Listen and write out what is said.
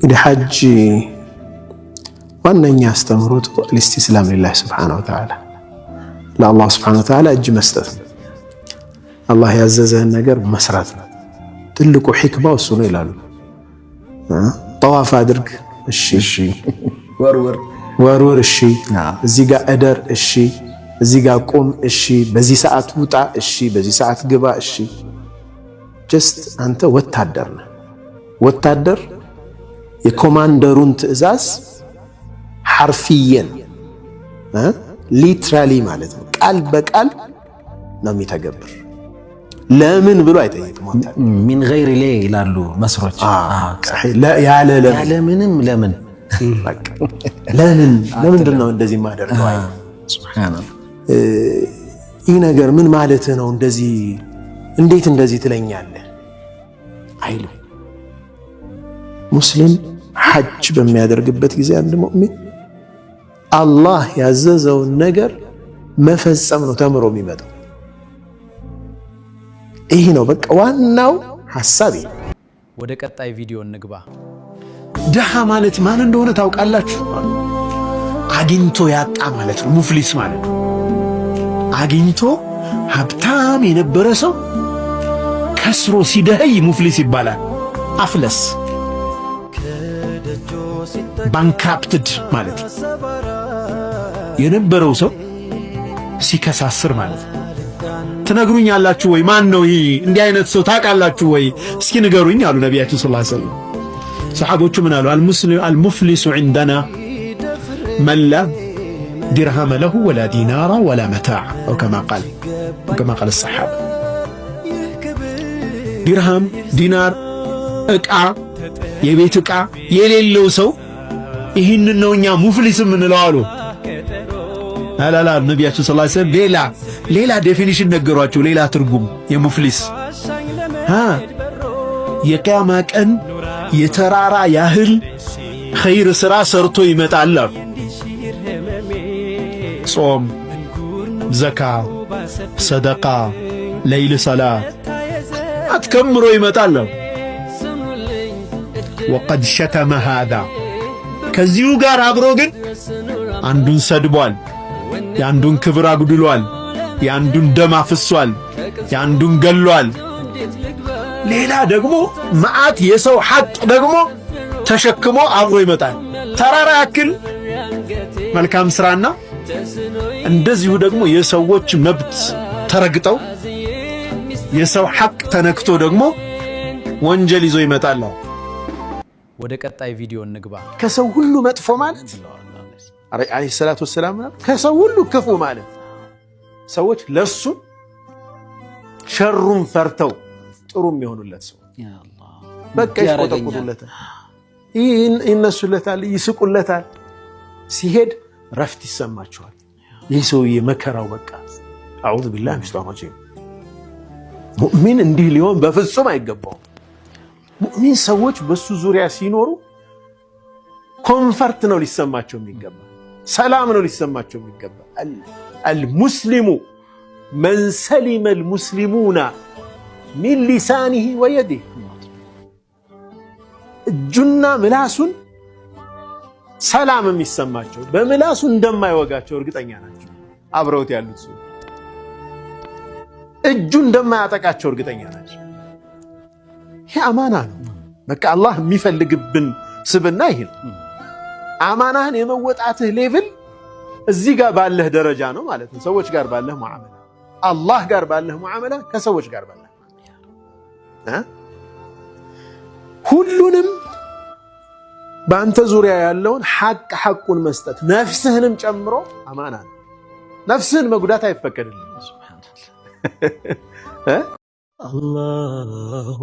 الحج وأنني أستمرت الاستسلام لله سبحانه وتعالى لا الله سبحانه وتعالى أجي مستث الله يعززه النجر مسرات تلقوا حكمة والسنة لالو طواف أدرك الشي ورور الشي زيقا أدر الشي زيقا قوم الشي بزي ساعة وطع الشي بزي ساعة قبا الشي جست أنت وتادر يكوماندرون تأزاز حرفيا literally معناته قلب بقلب نمي تجبر لا من بلو عيتيك من غير ليه لالو مسروج صحيح لا يا لا من لمن دلنا እንደዚህ ማደርገው አይ ሱብሃንአላህ ይህ ነገር ምን ማለት ነው እንደዚህ እንዴት እንደዚህ ትለኛለህ አይሉ ሙስሊም ሐጅ በሚያደርግበት ጊዜ አንድ ሙእሚን አላህ ያዘዘው ነገር መፈጸም ነው ተምሮ የሚመጣው ይሄ ነው በቃ ዋናው ሐሳቤ ወደ ቀጣይ ቪዲዮ እንግባ ደሃ ማለት ማን እንደሆነ ታውቃላችሁ አግኝቶ ያጣ ማለት ነው ሙፍሊስ ማለት ነው አግኝቶ ሀብታም የነበረ ሰው ከስሮ ሲደህይ ሙፍሊስ ይባላል አፍለስ ባንክራፕትድ ማለት የነበረው ሰው ሲከሳስር ማለት ትነግሩኛላችሁ ወይ ማን ነው ይሄ እንዲህ አይነት ሰው ታውቃላችሁ ወይ እስኪ ንገሩኝ አሉ ነብያችን ሰለላሁ ዐለይሂ ወሰለም ሰሃቦቹ ምን አሉ المفلس عندنا من لا درهم له ولا دينار ولا متاع او كما قال الصحابه درهم دينار እቃ የቤት እቃ የሌለው ሰው ይህን ነውኛ ሙፍሊስ ምን ነው አላላ ነብያችን ሰለላሁ ዐለይሂ ወሰለም ሌላ ዴፊኒሽን ነገሯቸው ሌላ ትርጉም የሙፍሊስ የቂያማ ቀን የተራራ ያህል ኸይር ስራ ሰርቶ ይመጣል ጾም ዘካ ሰደቃ ለይል ሰላት አትከምሮ ይመጣል وقد شتم هذا ከዚሁ ጋር አብሮ ግን አንዱን ሰድቧል ያንዱን ክብር አጉድሏል ያንዱን ደም አፍሷል ያንዱን ገሏል ሌላ ደግሞ ማአት የሰው ሐቅ ደግሞ ተሸክሞ አብሮ ይመጣል ተራራ ያክል መልካም ስራና እንደዚሁ ደግሞ የሰዎች መብት ተረግጠው የሰው ሐቅ ተነክቶ ደግሞ ወንጀል ይዞ ይመጣል ወደ ቀጣይ ቪዲዮ እንግባ ከሰው ሁሉ መጥፎ ማለት አለይሂ ሰላቱ ወሰላም ከሰው ሁሉ ክፉ ማለት ሰዎች ለሱ ሸሩን ፈርተው ጥሩ የሚሆኑለት ሰው ያ አላህ በቃ ይቆጠቁሉለታል ይነሱለታል ይስቁለታል ሲሄድ ረፍት ይሰማቸዋል ይህ ሰውዬ መከራው በቃ አዑዙ ቢላሂ ሚነሽ ሸይጣኒር ረጂም ሙእሚን እንዲህ ሊሆን በፍጹም አይገባው ሙእሚን ሰዎች በሱ ዙሪያ ሲኖሩ ኮምፈርት ነው ሊሰማቸው የሚገባ ሰላም ነው ሊሰማቸው የሚገባ المسلم من سلم المسلمون من لسانه ويده እጁና ምላሱን ሰላም የሚሰማቸው በምላሱ እንደማይወጋቸው እርግጠኛ ናቸው አብረውት ያሉት ሰው እጁ እንደማያጠቃቸው እርግጠኛ ናቸው ይሄ አማና ነው በቃ አላህ የሚፈልግብን ስብና ይሄ ነው አማናህን የመወጣትህ ሌቭል እዚህ ጋር ባለህ ደረጃ ነው ማለት ነው ሰዎች ጋር ባለህ ሙዓመላ አላህ ጋር ባለህ ሙዓመላ ከሰዎች ጋር ባለህ ሁሉንም በአንተ ዙሪያ ያለውን ሐቁን መስጠት ነፍስህንም ጨምሮ አማና ነው ነፍስህን መጉዳት አይፈቀድልህም ሱብሃንአላህ አላሁ